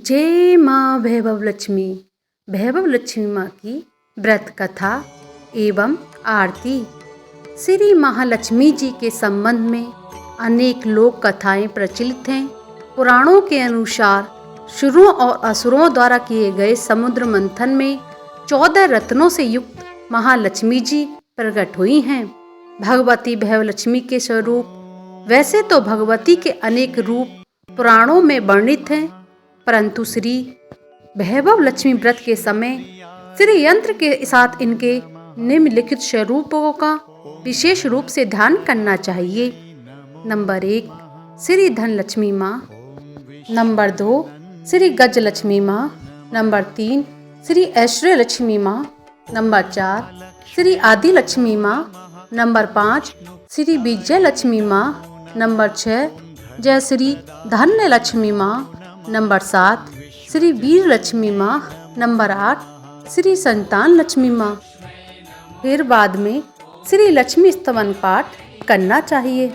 जय माँ वैभव लक्ष्मी माँ की व्रत कथा एवं आरती। श्री महालक्ष्मी जी के संबंध में अनेक लोक कथाएं प्रचलित हैं। पुराणों के अनुसार सुरों और असुरों द्वारा किए गए समुद्र मंथन में 14 रत्नों से युक्त महालक्ष्मी जी प्रकट हुई हैं। भगवती वैभव लक्ष्मी के स्वरूप। वैसे तो भगवती के अनेक रूप पुराणों में वर्णित हैं, परंतु श्री वैभव लक्ष्मी व्रत के समय श्री यंत्र के साथ इनके निम्नलिखित स्वरूपों का विशेष रूप से ध्यान करना चाहिए। नंबर 1 श्री धन लक्ष्मी माँ। नंबर 2 श्री गज लक्ष्मी माँ। नंबर 3 श्री ऐश्वर्य लक्ष्मी माँ। नंबर 4 श्री आदि लक्ष्मी माँ। नंबर 5 श्री विजय लक्ष्मी माँ। नंबर 6 जय श्री धन्य लक्ष्मी माँ। नंबर 7 श्री वीर लक्ष्मी माँ। नंबर 8 श्री संतान लक्ष्मी माँ। फिर बाद में श्री लक्ष्मी स्तवन पाठ करना चाहिए।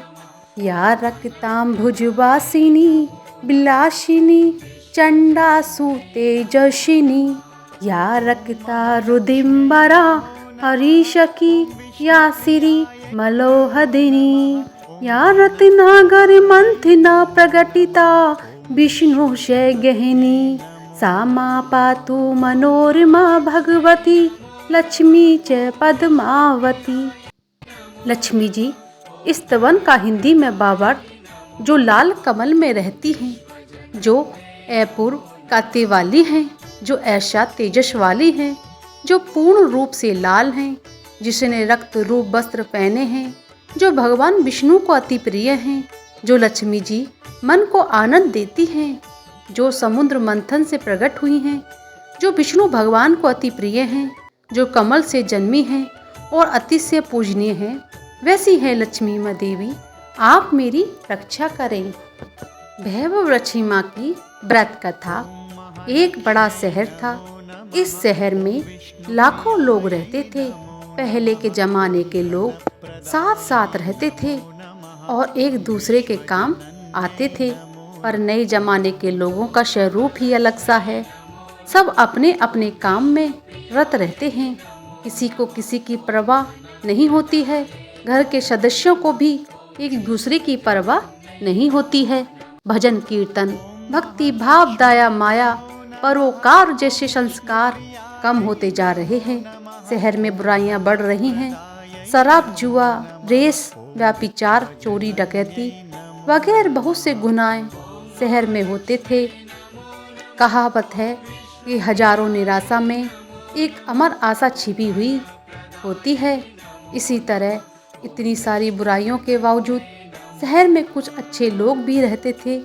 या रक्तांभुजवासिनी विलासिनी चंडासु तेजस्विनी या रक्ता रुदिम्बरा हरिशकी या श्री मलोहदिनी या रत्नागर मंथिना प्रगटिता विष्णु शय गहनी सा मा पातु मनोरमा भगवती लक्ष्मी च पद्मावती। लक्ष्मी जी इस स्तवन का हिंदी में भावार्थ जो लाल कमल में रहती हैं, जो अपूर्व कांति वाली हैं, जो ऐसा तेजस वाली हैं, जो पूर्ण रूप से लाल हैं, जिसने रक्त रूप वस्त्र पहने हैं, जो भगवान विष्णु को अति प्रिय हैं, जो लक्ष्मी जी मन को आनंद देती हैं, जो समुद्र मंथन से प्रकट हुई हैं, जो विष्णु भगवान को अति प्रिय हैं, जो कमल से जन्मी हैं और अतिशय पूजनीय हैं, वैसी है लक्ष्मी माँ देवी। आप मेरी रक्षा करें। वैभव लक्ष्मी माँ की व्रत कथा। एक बड़ा शहर था। इस शहर में लाखों लोग रहते थे। पहले के जमाने के लोग साथ साथ रहते थे और एक दूसरे के काम आते थे, पर नए जमाने के लोगों का स्वरूप ही अलग सा है। सब अपने अपने काम में रत रहते हैं। किसी को किसी की परवाह नहीं होती है। घर के सदस्यों को भी एक दूसरे की परवाह नहीं होती है। भजन कीर्तन भक्ति भाव दया माया परोकार जैसे संस्कार कम होते जा रहे हैं। शहर में बुराइयां बढ़ रही हैं। शराब जुआ रेस व्याभिचार चोरी डकैती वगैरह बहुत से गुनाह शहर में होते थे। कहावत है कि हजारों निराशा में एक अमर आशा छिपी हुई होती है। इसी तरह इतनी सारी बुराइयों के बावजूद शहर में कुछ अच्छे लोग भी रहते थे।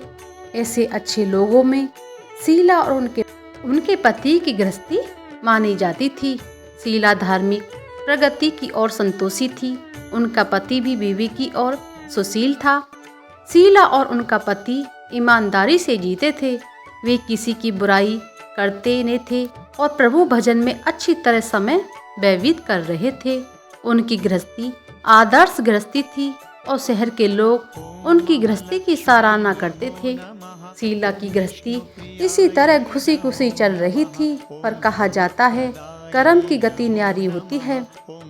ऐसे अच्छे लोगों में शीला और उनके पति की गृहस्थी मानी जाती थी। शीला धार्मिक प्रगति की ओर संतोषी थी। उनका पति भी बीवी की ओर सुशील था। शीला और उनका पति ईमानदारी से जीते थे। वे किसी की बुराई करते नहीं थे और प्रभु भजन में अच्छी तरह समय व्यतीत कर रहे थे। उनकी गृहस्थी आदर्श गृहस्थी थी और शहर के लोग उनकी गृहस्थी की सराहना करते थे। शीला की गृहस्थी इसी तरह घुसी घुसी चल रही थी, पर कहा जाता है कर्म की गति न्यारी होती है।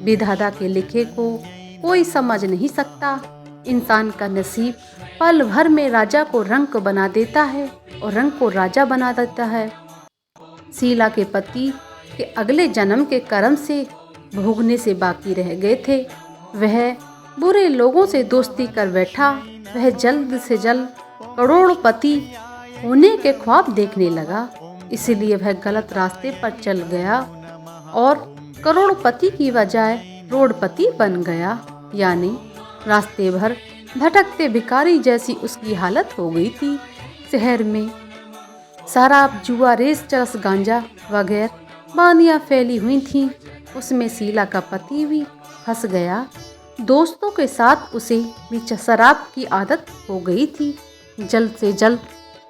विधाता के लिखे को कोई समझ नहीं सकता। इंसान का नसीब पल भर में राजा को रंक बना देता है और रंक को राजा बना देता है। शीला के पति के अगले जन्म के कर्म से भोगने से बाकी रह गए थे। वह बुरे लोगों से दोस्ती कर बैठा। वह जल्द से जल्द करोड़पति होने के ख्वाब देखने लगा। इसलिए वह गलत रास्ते पर चल गया और करोड़पति की बजाय रोडपति बन गया, यानी रास्ते भर भटकते भिखारी जैसी उसकी हालत हो गई थी। शहर में शराब जुआ रेस चरस गांजा वगैरह बानियाँ फैली हुई थीं। उसमें शीला का पति भी फंस गया। दोस्तों के साथ उसे भी शराब की आदत हो गई थी। जल्द से जल्द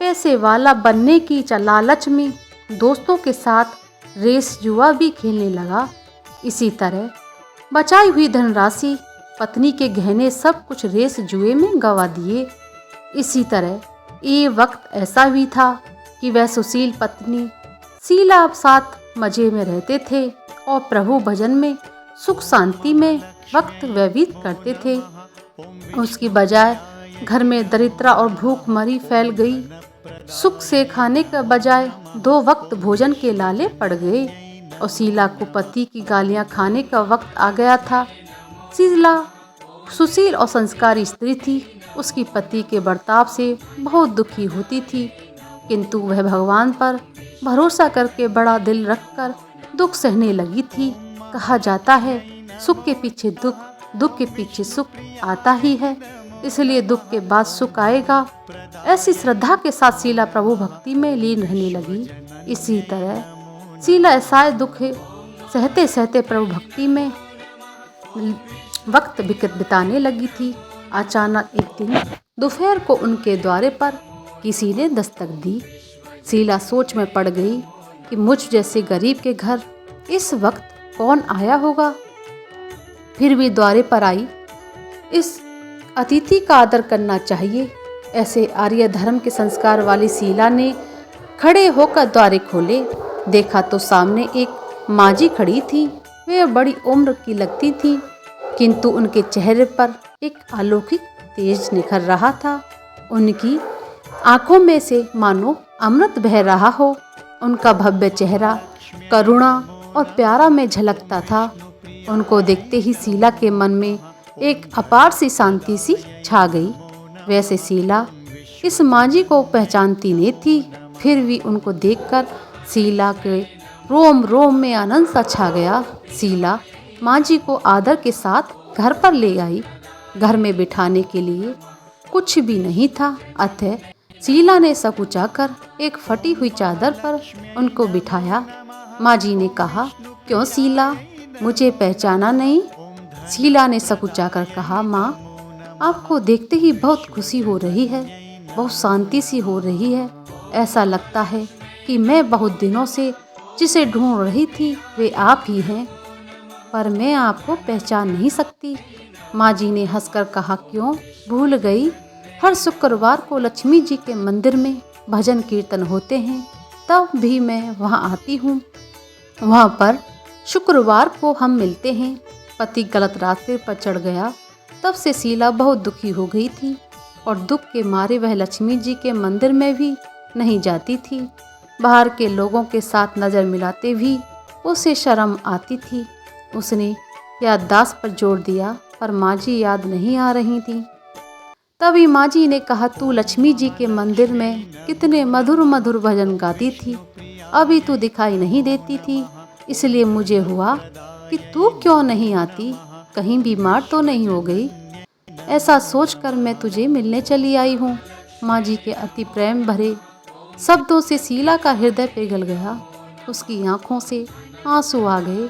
पैसे वाला बनने की लालच में दोस्तों के साथ रेस जुआ भी खेलने लगा। इसी तरह बचाई हुई धनराशि पत्नी के गहने सब कुछ रेस जुए में गंवा दिए। इसी तरह ये वक्त ऐसा भी था कि वह सुशील पत्नी शीला साथ मजे में रहते थे और प्रभु भजन में सुख शांति में वक्त व्यतीत करते थे। उसकी बजाय घर में दरिद्रता और भूखमरी फैल गई। सुख से खाने के बजाय 2 वक्त भोजन के लाले पड़ गए और शीला को पति की गालियां खाने का वक्त आ गया था। शीला सुशील और संस्कारी स्त्री थी। उसकी पति के बर्ताव से बहुत दुखी होती थी, किंतु वह भगवान पर भरोसा करके बड़ा दिल रखकर दुख सहने लगी थी। कहा जाता है सुख के पीछे दुख, दुख के पीछे सुख आता ही है, इसलिए दुख के बाद सुख आएगा। ऐसी श्रद्धा के साथ शीला प्रभु भक्ति में लीन रहने लगी। इसी तरह शीला ऐसा दुख सहते सहते प्रभु भक्ति में वक्त बिताने लगी थी। अचानक एक दिन दोपहर को उनके द्वार पर किसी ने दस्तक दी। शीला सोच में पड़ गई कि मुझ जैसे गरीब के घर इस वक्त कौन आया होगा। फिर भी द्वार पर आई। इस अतिथि का आदर करना चाहिए, ऐसे आर्य धर्म के संस्कार वाली शीला ने खड़े होकर द्वार खोले। देखा तो सामने एक माजी खड़ी थी। वे बड़ी उम्र की लगती थी, किंतु उनके चेहरे पर एक अलौकिक तेज निखर रहा था। उनकी आंखों में से मानो अमृत बह रहा हो। उनका भव्य चेहरा करुणा और प्यारा में झलकता था। उनको देखते ही शीला के मन में एक अपार सी शांति सी छा गई। वैसे शीला इस मांझी को पहचानती नहीं थी, फिर भी उनको देखकर शीला के रोम रोम में आनंद सा छा गया। शीला मांझी को आदर के साथ घर पर ले आई। घर में बिठाने के लिए कुछ भी नहीं था, अतः शीला ने सकुचाकर एक फटी हुई चादर पर उनको बिठाया। मांझी ने कहा, क्यों शीला, मुझे पहचाना नहीं? शीला ने सकुचाकर कहा, माँ, आपको देखते ही बहुत खुशी हो रही है, बहुत शांति सी हो रही है। ऐसा लगता है कि मैं बहुत दिनों से जिसे ढूंढ रही थी वे आप ही हैं, पर मैं आपको पहचान नहीं सकती। मांझी ने हंसकर कहा, क्यों भूल गई? हर शुक्रवार को लक्ष्मी जी के मंदिर में भजन कीर्तन होते हैं, तब भी मैं वहाँ आती हूँ। वहाँ पर शुक्रवार को हम मिलते हैं। पति गलत रास्ते पर चढ़ गया, तब से शीला बहुत दुखी हो गई थी और दुख के मारे वह लक्ष्मी जी के मंदिर में भी नहीं जाती थी। बाहर के लोगों के साथ नज़र मिलाते भी उसे शर्म आती थी। उसने याददाश्त पर जोर दिया, पर मांझी याद नहीं आ रही थी। तभी मांझी ने कहा, तू लक्ष्मी जी के मंदिर में कितने मधुर मधुर भजन गाती थी, अभी तू दिखाई नहीं देती थी, इसलिए मुझे हुआ कि तू क्यों नहीं आती, कहीं बीमार तो नहीं हो गई। ऐसा सोचकर मैं तुझे मिलने चली आई हूँ। मांझी के अति प्रेम भरे शब्दों से शीला का हृदय पिघल गया। उसकी आंखों से आंसू आ गए।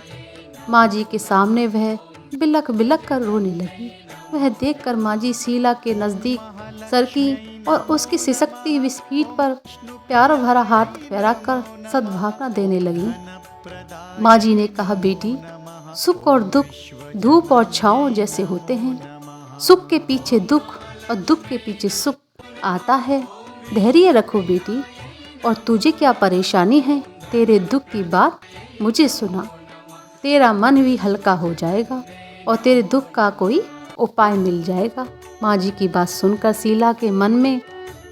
मांझी के सामने वह बिलख बिलख कर रोने लगी। वह देखकर मांझी शीला के नज़दीक सरकी और उसकी सिसकती हुई पीठ पर प्यार भरा हाथ फैलाकर सद्भावना देने लगी। मांझी ने कहा, बेटी, सुख और दुख धूप और छाँव जैसे होते हैं। सुख के पीछे दुख और दुख के पीछे सुख आता है। धैर्य रखो बेटी। और तुझे क्या परेशानी है? तेरे दुख की बात मुझे सुना, तेरा मन भी हल्का हो जाएगा और तेरे दुख का कोई उपाय मिल जाएगा। मांझी की बात सुनकर शीला के मन में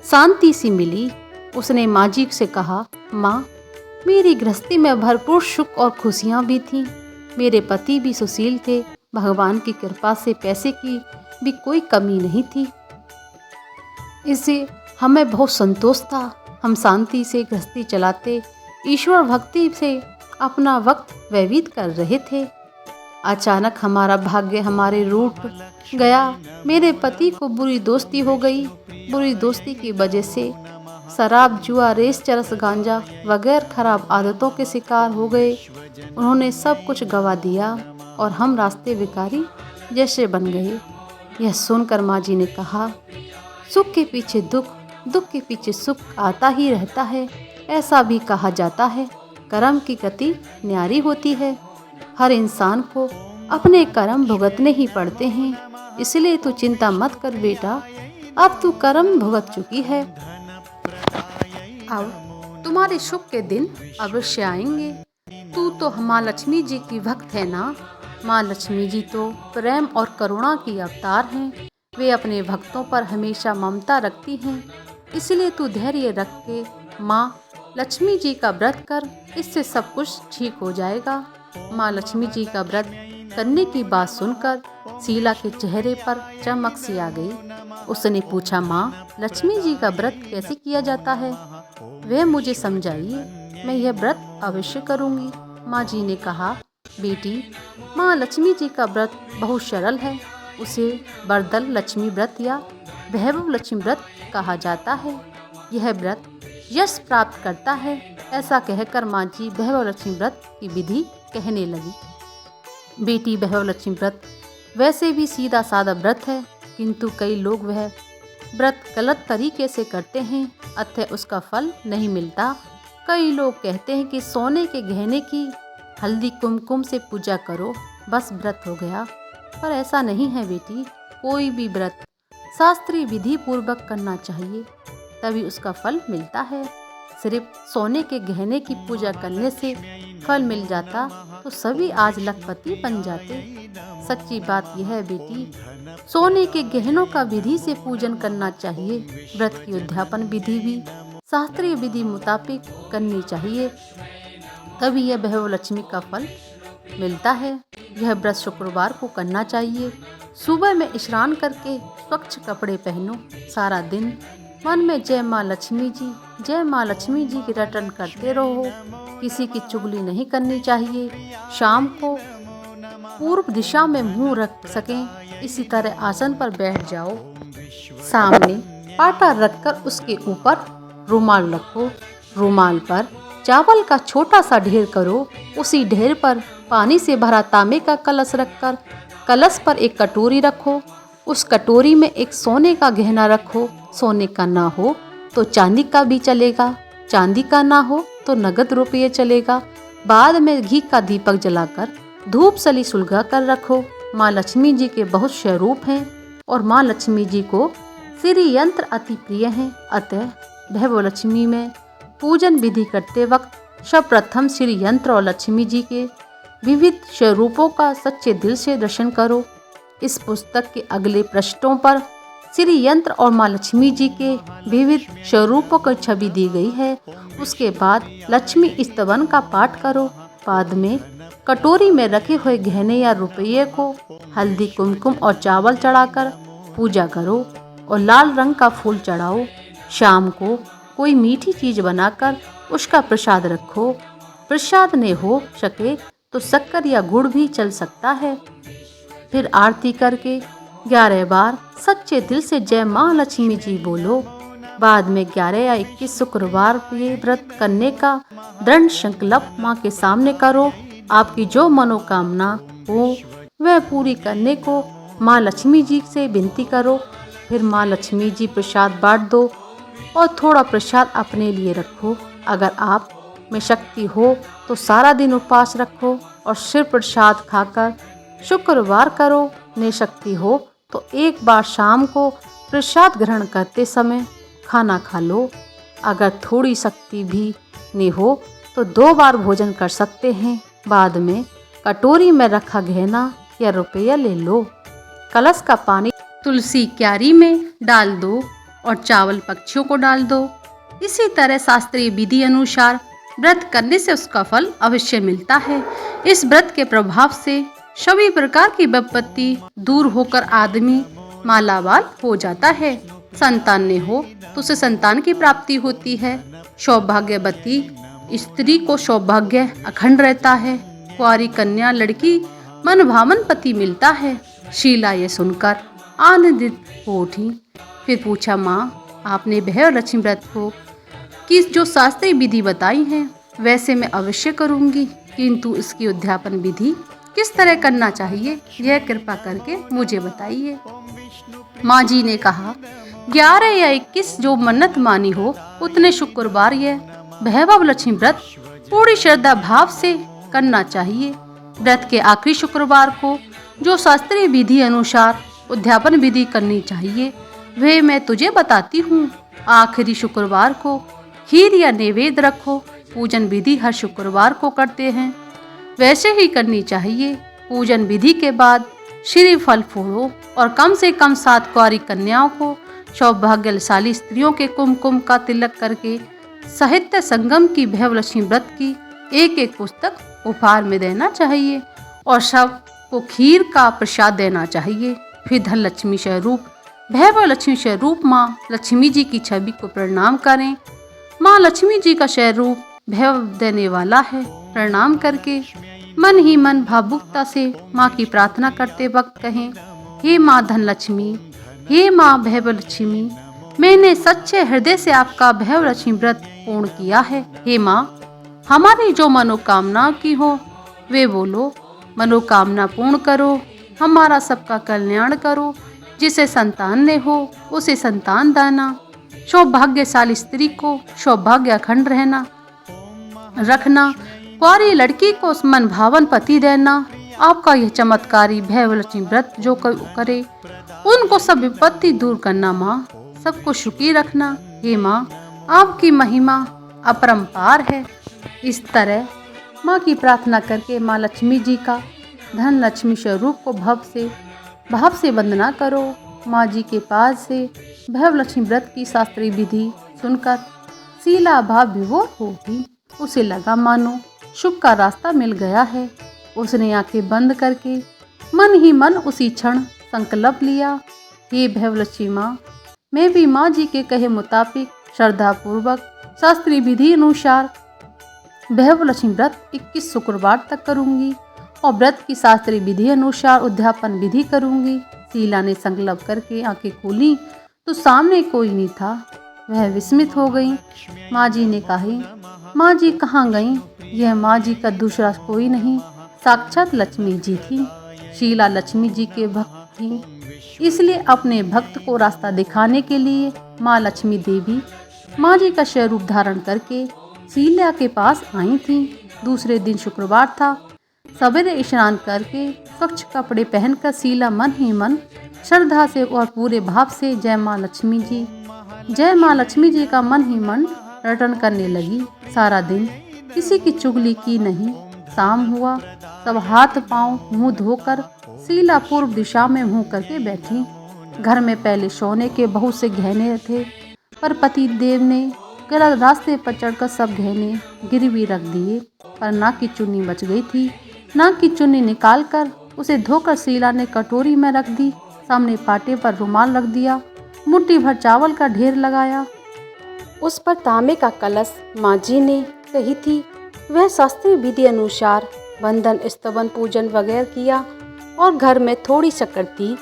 शांति सी मिली। उसने मांझी से कहा, माँ, मेरी गृहस्थी में भरपूर सुख और खुशियाँ भी थीं। मेरे पति भी सुशील थे। भगवान की कृपा से पैसे की भी कोई कमी नहीं थी, इससे हमें बहुत संतोष था। हम शांति से गृहस्थी चलाते ईश्वर भक्ति से अपना वक्त व्यतीत कर रहे थे। अचानक हमारा भाग्य हमारे रूठ गया। मेरे पति को बुरी दोस्ती हो गई। बुरी दोस्ती की वजह से शराब, जुआ, रेस, चरस, गांजा वगैरह खराब आदतों के शिकार हो गए। उन्होंने सब कुछ गवा दिया और हम रास्ते भिखारी जैसे बन गए। यह सुनकर मांझी ने कहा, सुख के पीछे दुख, दुख के पीछे सुख आता ही रहता है। ऐसा भी कहा जाता है, कर्म की गति न्यारी होती है। हर इंसान को अपने कर्म भुगतने ही पड़ते हैं, इसलिए तू चिंता मत कर बेटा, अब तू कर्म भुगत चुकी है। अब तुम्हारे सुख के दिन अवश्य आएंगे। तू तो माँ लक्ष्मी जी की भक्त है ना। माँ लक्ष्मी जी तो प्रेम और करुणा की अवतार हैं। वे अपने भक्तों पर हमेशा ममता रखती हैं। इसलिए तू धैर्य रख के माँ लक्ष्मी जी का व्रत कर, इससे सब कुछ ठीक हो जाएगा। माँ लक्ष्मी जी का व्रत करने की बात सुनकर शीला के चेहरे पर चमक सी आ गई। उसने पूछा, माँ लक्ष्मी जी का व्रत कैसे किया जाता है, वह मुझे समझाइए, मैं यह व्रत अवश्य करूँगी। माँ जी ने कहा, बेटी माँ लक्ष्मी जी का व्रत बहुत सरल है। उसे वरदल लक्ष्मी व्रत या वैभव लक्ष्मी व्रत कहा जाता है। यह व्रत यश प्राप्त करता है। ऐसा कहकर माँ जी वैभव लक्ष्मी व्रत की विधि कहने लगी। बेटी वैभव लक्ष्मी व्रत वैसे भी सीधा साधा व्रत है, किंतु कई लोग वह व्रत गलत तरीके से करते हैं, अतः उसका फल नहीं मिलता। कई लोग कहते हैं कि सोने के गहने की हल्दी कुमकुम से पूजा करो, बस व्रत हो गया। पर ऐसा नहीं है बेटी। कोई भी व्रत शास्त्रीय विधि पूर्वक करना चाहिए, तभी उसका फल मिलता है। सिर्फ सोने के गहने की पूजा करने से फल मिल जाता तो सभी आज लखपति बन जाते। सच्ची बात यह है बेटी, सोने के गहनों का विधि से पूजन करना चाहिए। व्रत की उद्यापन विधि भी शास्त्रीय विधि मुताबिक करनी चाहिए, तभी यह वैभव लक्ष्मी का फल मिलता है। यह व्रत शुक्रवार को करना चाहिए। सुबह में स्नान करके स्वच्छ कपड़े पहनो। सारा दिन मन में जय माँ लक्ष्मी जी, जय माँ लक्ष्मी जी की रटन करते रहो। किसी की चुगली नहीं करनी चाहिए। शाम को पूर्व दिशा में मुंह रख सकें, इसी तरह आसन पर बैठ जाओ। सामने पाटा रखकर उसके ऊपर रुमाल रखो। रुमाल पर चावल का छोटा सा ढेर करो। उसी ढेर पर पानी से भरा तांबे का कलश रखकर कलश पर एक कटोरी रखो। उस कटोरी में एक सोने का गहना रखो। सोने का ना हो तो चांदी का भी चलेगा, चांदी का ना हो तो नगद रुपये चलेगा। बाद में घी का दीपक जलाकर धूप सली सुलगा कर रखो। माँ लक्ष्मी जी के बहुत स्वरूप हैं और माँ लक्ष्मी जी को श्री यंत्र अति प्रिय हैं, अतः वैभव लक्ष्मी में पूजन विधि करते वक्त सर्वप्रथम श्री यंत्र और लक्ष्मी जी के विविध स्वरूपों का सच्चे दिल से दर्शन करो। इस पुस्तक के अगले पृष्ठों पर श्री यंत्र और माँ लक्ष्मी जी के विविध स्वरूपों की छवि दी गई है। उसके बाद लक्ष्मी स्तवन का पाठ करो। बाद में कटोरी में रखे हुए गहने या रुपये को हल्दी कुमकुम और चावल चढ़ाकर पूजा करो और लाल रंग का फूल चढ़ाओ। शाम को कोई मीठी चीज बनाकर उसका प्रसाद रखो। प्रसाद ने हो सके तो शक्कर या गुड़ भी चल सकता है। फिर आरती करके 11 बार सच्चे दिल से जय माँ लक्ष्मी जी बोलो। बाद में 11 या 21 शुक्रवार ये व्रत करने का दृढ़ संकल्प माँ के सामने करो। आपकी जो मनोकामना हो वह पूरी करने को माँ लक्ष्मी जी से विनती करो। फिर माँ लक्ष्मी जी प्रसाद बांट दो और थोड़ा प्रसाद अपने लिए रखो। अगर आप में शक्ति हो तो सारा दिन उपवास रखो और सिर्फ प्रसाद खाकर शुक्रवार करो। ने शक्ति हो तो एक बार शाम को प्रसाद ग्रहण करते समय खाना खा लो। अगर थोड़ी शक्ति भी नहीं हो तो 2 बार भोजन कर सकते हैं। बाद में कटोरी में रखा गहना या रुपया ले लो। कलश का पानी तुलसी क्यारी में डाल दो और चावल पक्षियों को डाल दो। इसी तरह शास्त्रीय विधि अनुसार व्रत करने से उसका फल अवश्य मिलता है। इस व्रत के प्रभाव से सभी प्रकार की विपत्ति दूर होकर आदमी मालामाल हो जाता है। संतान ने हो तो उसे संतान की प्राप्ति होती है। सौभाग्यवती स्त्री को सौभाग्य अखंड रहता है। कुंवारी कन्या लड़की मन भावन पति मिलता है। शीला ये सुनकर आनंदित हो उठी। फिर पूछा, माँ आपने वैभव लक्ष्मी व्रत को कि जो शास्त्रीय विधि बताई है वैसे मैं अवश्य करूँगी, किंतु इसकी उद्यापन विधि किस तरह करना चाहिए यह कृपा करके मुझे बताइए। माँ जी ने कहा, 11 या 21 जो मन्नत मानी हो उतने शुक्रवार यह वैभव लक्ष्मी व्रत पूरी श्रद्धा भाव से करना चाहिए। व्रत के आखिरी शुक्रवार को जो शास्त्रीय विधि अनुसार उद्यापन विधि करनी चाहिए वे मैं तुझे बताती हूँ। आखिरी शुक्रवार को खीर या नैवेद्य रखो। पूजन विधि हर शुक्रवार को करते हैं, वैसे ही करनी चाहिए। पूजन विधि के बाद श्री फल फोड़ो और कम से कम 7 कुंवारी कन्याओं को सौभाग्यशाली स्त्रियों के कुमकुम का तिलक करके साहित्य संगम की भैरवलक्ष्मी व्रत की एक पुस्तक उपहार में देना चाहिए और सबको खीर का प्रसाद देना चाहिए। फिर धनलक्ष्मी स्वरूप भैरवलक्ष्मी स्वरूप माँ लक्ष्मी जी की छवि को प्रणाम करें। माँ लक्ष्मी जी का स्वरूप भैरव देने वाला है। प्रणाम करके मन ही मन भावुकता से माँ की प्रार्थना करते वक्त कहें, हे माँ धनलक्ष्मी, हे माँ भैरवलक्ष्मी, मैंने सच्चे हृदय से आपका भैरवलक्ष्मी व्रत पूर्ण किया है। हे माँ, हमारी जो मनोकामना की हो वे बोलो, मनोकामना पूर्ण करो, हमारा सबका कल्याण करो। जिसे संतान ने हो उसे संतान देना, सौभाग्यशाली स्त्री को सौभाग्य अखंड रखना, कुंवारी लड़की को मन भावन पति देना। आपका यह चमत्कारी भैरवलक्ष्मी व्रत जो करे उनको सब विपत्ति दूर करना। माँ, सबको सुखी रखना। हे माँ, आपकी महिमा अपरंपार है। इस तरह माँ की प्रार्थना करके माँ लक्ष्मी जी का धन लक्ष्मी स्वरूप को भाव से वंदना करो। माँ जी के पास से भैरवलक्ष्मी व्रत की शास्त्रीय विधि सुनकर शीला भाव विभोर होगी। उसे लगा मानो सुख का रास्ता मिल गया है। उसने आंखें बंद करके मन ही मन उसी क्षण संकल्प लिया, हे भैरवलक्ष्मी माँ, मैं भी माँ जी के कहे मुताबिक श्रद्धा पूर्वक शास्त्रीय विधि अनुसार भैरवलक्ष्मी व्रत 21 शुक्रवार तक करूंगी और व्रत की शास्त्रीय विधि अनुसार उद्यापन विधि करूंगी। शीला ने संकल्प करके आंखें खोली तो सामने कोई नहीं था। वह विस्मित हो गई। माँ जी ने कहा, माँ जी कहाँ गईं? यह माँ जी का दूसरा कोई नहीं, साक्षात लक्ष्मी जी थी। शीला लक्ष्मी जी के भक्त थी, इसलिए अपने भक्त को रास्ता दिखाने के लिए माँ लक्ष्मी देवी माँ जी का स्वरूप धारण करके शीला के पास आई थी। दूसरे दिन शुक्रवार था। सवेरे स्नान करके स्वच्छ कपड़े पहनकर शीला मन ही मन श्रद्धा से और पूरे भाव से जय माँ लक्ष्मी जी का मन ही मन रटन करने लगी। सारा दिन किसी की चुगली की नहीं। शाम हुआ, सब हाथ पांव मुंह धोकर शीला पूर्व दिशा में मुंह करके बैठी। घर में पहले सोने के बहुत से गहने थे, पर पति देव ने गलत रास्ते पर चढ़कर सब गहने गिरवी रख दिए। पर नाक की चुन्नी बच गई थी। नाक की चुन्नी निकालकर उसे धोकर शीला ने कटोरी में रख दी। सामने पाटे पर रुमाल रख दिया। मुट्ठी भर चावल का ढेर लगाया। उस पर तांबे का कलश माँ जी ने कही थी। वह शास्त्रीय विधि अनुसार वंदन स्तवन पूजन वगैरह किया और घर में थोड़ी शक्कर थी,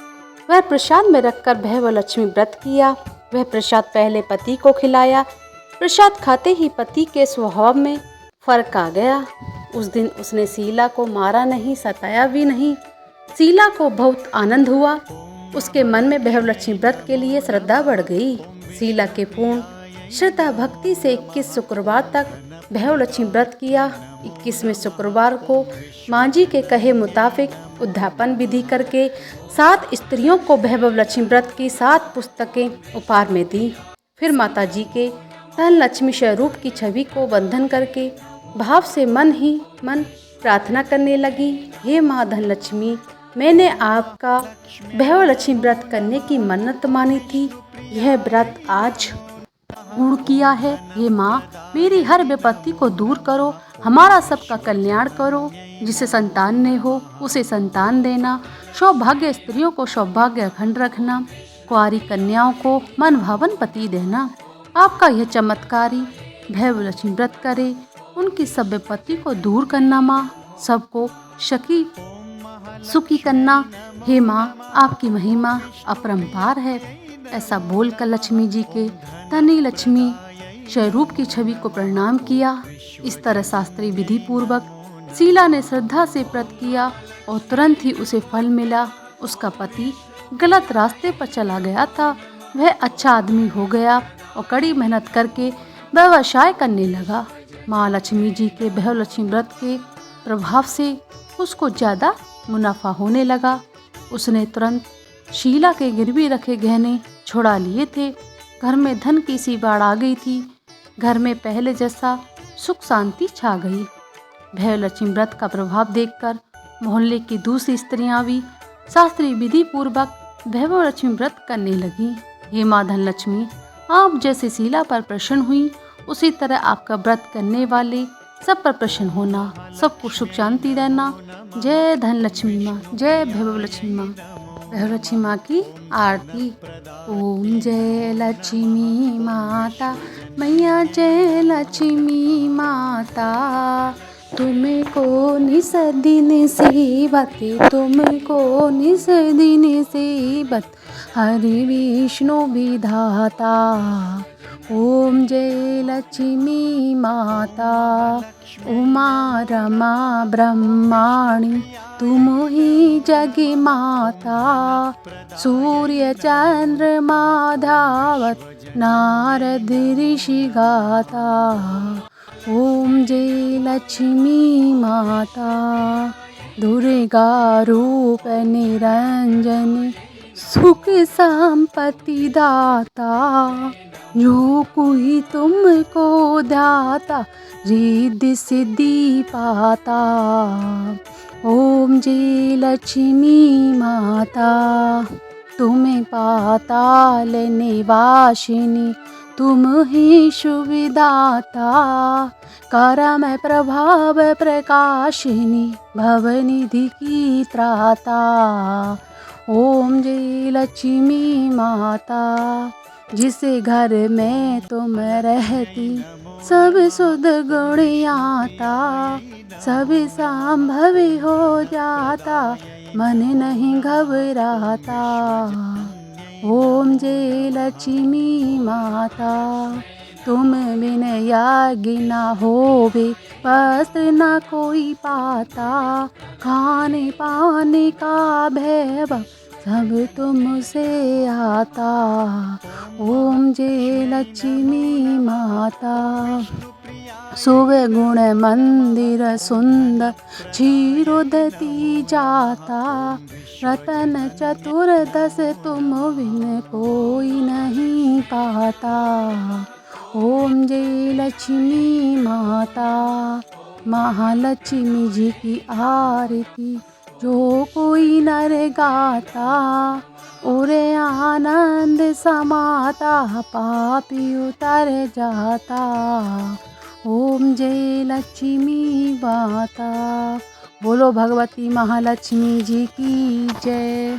वह प्रसाद में रखकर भैरवलक्ष्मी व्रत किया। वह प्रसाद पहले पति को खिलाया। प्रसाद खाते ही पति के स्वभाव में फर्क आ गया। उस दिन उसने शीला को मारा नहीं, सताया भी नहीं। शीला को बहुत आनंद हुआ। उसके मन में भैरवलक्ष्मी व्रत के लिए श्रद्धा बढ़ गई। शीला के पूर्ण श्रद्धा भक्ति से 21 शुक्रवार तक भैरवलक्ष्मी व्रत किया। 21वें शुक्रवार को माँ जी के कहे मुताबिक उद्यापन विधि करके 7 स्त्रियों को भैरवलक्ष्मी व्रत की 7 पुस्तकें उपहार में दी। फिर माता जी के धन लक्ष्मी स्वरूप की छवि को वंदन करके भाव से मन ही मन प्रार्थना करने लगी, हे माँ धनलक्ष्मी, मैंने आपका भैरवलक्ष्मी व्रत करने की मन्नत मानी थी। यह व्रत आज पूर्ण किया है। हे माँ, मेरी हर विपत्ति को दूर करो, हमारा सबका कल्याण करो। जिसे संतान ने हो उसे संतान देना, सौभाग्य स्त्रियों को सौभाग्य अखंड रखना, कुंवारी कन्याओं को मन भावन पति देना। आपका यह चमत्कारी भैरवलक्ष्मी व्रत करे, उनकी सब विपत्ति को दूर करना। माँ, सबको सुखी करना। हे माँ, आपकी महिमा अपरंपार है। ऐसा बोलकर लक्ष्मी जी के धनी लक्ष्मी स्वरूप की छवि को प्रणाम किया। इस तरह शास्त्रीय विधि पूर्वक शीला ने श्रद्धा से व्रत किया और तुरंत ही उसे फल मिला। उसका पति गलत रास्ते पर चला गया था, वह अच्छा आदमी हो गया और कड़ी मेहनत करके व्यवसाय करने लगा। माँ लक्ष्मी जी के भैरवलक्ष्मी व्रत के प्रभाव से उसको ज़्यादा मुनाफा होने लगा। उसने तुरंत शीला के गिरवी रखे गहने छुड़ा लिए थे। घर में धन की सी बाढ़ आ गई थी। घर में पहले जैसा सुख शांति छा गई। भैरवलक्ष्मी व्रत का प्रभाव देखकर मोहल्ले की दूसरी स्त्रियां भी शास्त्रीय विधि पूर्वक भैरवलक्ष्मी व्रत करने लगी। हे माँ धनलक्ष्मी, आप जैसे शीला पर प्रसन्न हुई, उसी तरह आपका व्रत करने वाले सब पर प्रसन्न होना, सबको सुख शांति देना। जय धनलक्ष्मी माँ, जय भैरवलक्ष्मी माँ। भैरवलक्ष्मी माँ की आरती। ओम जय लक्ष्मी माता मैया, जय लक्ष्मी माता, तुमको निस दिन सेवत, तुमको निस दिन सेवत, हरि विष्णु विधाता। ओम जय लक्ष्मी माता, उमा रमा ब्रह्माणी, तुम ही जग माता, सूर्य चंद्रमा धावत, नारद ऋषि गाता। ओम जय लक्ष्मी माता, दुर्गा रूप निरंजनी, सुख संपत्ति दाता, जो कोई तुमको ध्याता, रिद्धि सिद्धि पाता। ओम जय लक्ष्मी माता, तुम्हें पाताल निवासिनी, तुम ही शुभदाता, करम प्रभाव प्रकाशिनी, भवनिधि की त्राता। ओम जय लक्ष्मी माता, जिस घर में तुम रहती, सब सुध गुण आता, सब संभव हो जाता, मन नहीं घबराता। ओम जय लक्ष्मी माता, तुम बिन याज्ञ न होवे, वस्त्र न कोई पाता, खाने पाने का भैभव सब तुमसे आता। ओम जय लक्ष्मी माता, शुभ गुण मंदिर सुंदर, क्षीरोदती जाता, रतन चतुर्दश तुम बिन कोई नहीं पाता। ओम जय लक्ष्मी माता, महालक्ष्मी जी की आरती, जो कोई नर गाता, उरे आनंद समाता, पापी उतर जाता। ओम जय लक्ष्मी माता, बोलो भगवती महालक्ष्मी जी की जय।